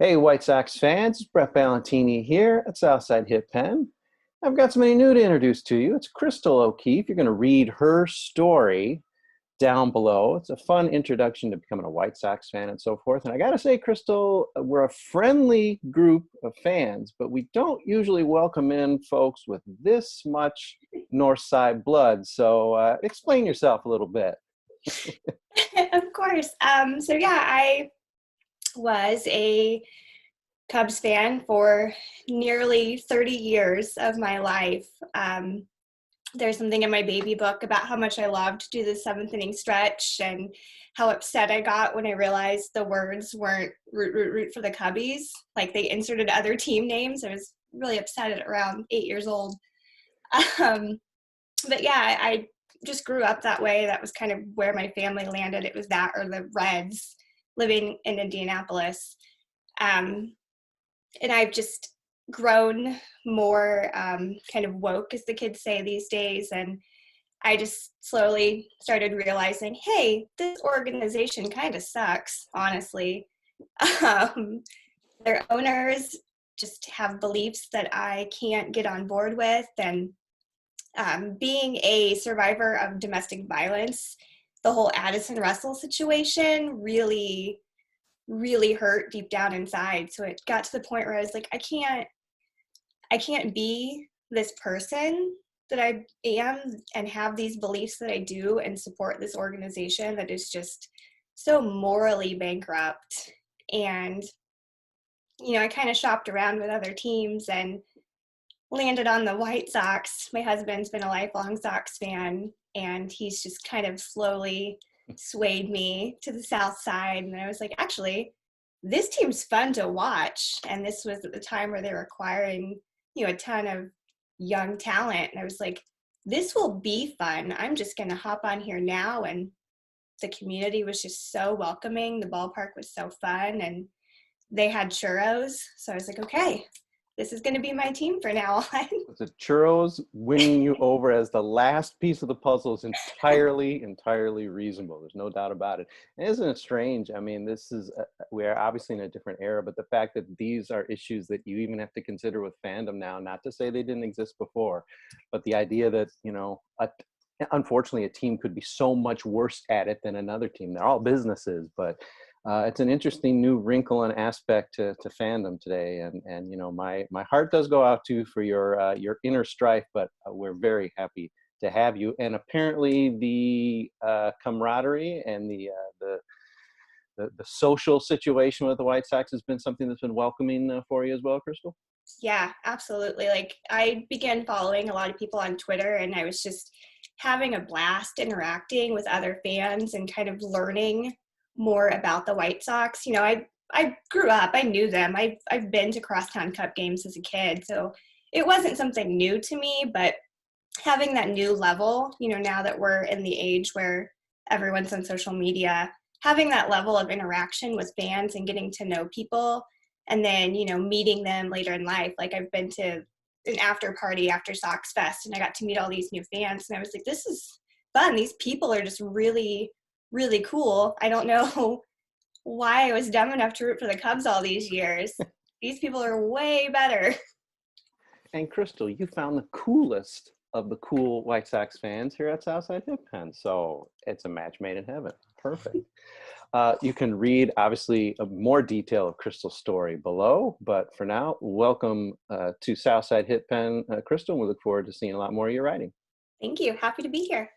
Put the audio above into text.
Hey, White Sox fans, it's Brett Ballantini here at Southside Hit Pen. I've got somebody new to introduce to you. It's Chrystal O'Keefe. You're going to read her story down below. It's a fun introduction to becoming a White Sox fan and so forth. And I got to say, Chrystal, we're a friendly group of fans, but we don't usually welcome in folks with this much North Side blood. So explain yourself a little bit. Of course. I was a Cubs fan for nearly 30 years of my life. There's something in my baby book about how much I loved to do the seventh inning stretch and how upset I got when I realized the words weren't root, root, root for the Cubbies. Like they inserted other team names. I was really upset at around 8 years old. Um, I just grew up that way. That was kind of where my family landed. It was that or the Reds living in Indianapolis. And I've just grown more kind of woke, as the kids say these days. And I just slowly started realizing, hey, this organization kind of sucks, honestly. Um, their owners just have beliefs that I can't get on board with. And being a survivor of domestic violence, the whole Addison Russell situation really hurt deep down inside. So it got to the point where I was like, I can't be this person that I am and have these beliefs that I do and support this organization that is just so morally bankrupt. And, I kind of shopped around with other teams and landed on the White Sox. My husband's been a lifelong Sox fan, and he's just kind of slowly swayed me to the South Side. And I was like, actually, this team's fun to watch. And this was at the time where they were acquiring, a ton of young talent. And I was like, this will be fun. I'm just going to hop on here now. And the community was just so welcoming. The ballpark was so fun. And they had churros. So I was like, okay, this is going to be my team for now on. The churros winning you over as the last piece of the puzzle is entirely reasonable. There's no doubt about it. And isn't it strange? I mean, we are obviously in a different era, but the fact that these are issues that you even have to consider with fandom now, not to say they didn't exist before, but the idea that, unfortunately a team could be so much worse at it than another team. They're all businesses, but it's an interesting new wrinkle and aspect to fandom today, and my heart does go out to you for your inner strife, but we're very happy to have you. And apparently the camaraderie and the social situation with the White Sox has been something that's been welcoming for you as well, Chrystal. Yeah, absolutely. Like I began following a lot of people on Twitter, and I was just having a blast interacting with other fans and kind of learning more about the White Sox. I grew up, I knew them. I've been to Crosstown Cup games as a kid, so it wasn't something new to me, but having that new level, now that we're in the age where everyone's on social media, having that level of interaction with fans and getting to know people, and then, meeting them later in life. Like I've been to an after party after Sox Fest, and I got to meet all these new fans, and I was like, this is fun. These people are just really cool. I don't know why I was dumb enough to root for the Cubs all these years. These people are way better. And Chrystal, you found the coolest of the cool White Sox fans here at Southside Hip Pen. So it's a match made in heaven. Perfect. You can read, obviously, more detail of Chrystal's story below. But for now, welcome to Southside Hit Pen, Chrystal. We look forward to seeing a lot more of your writing. Thank you. Happy to be here.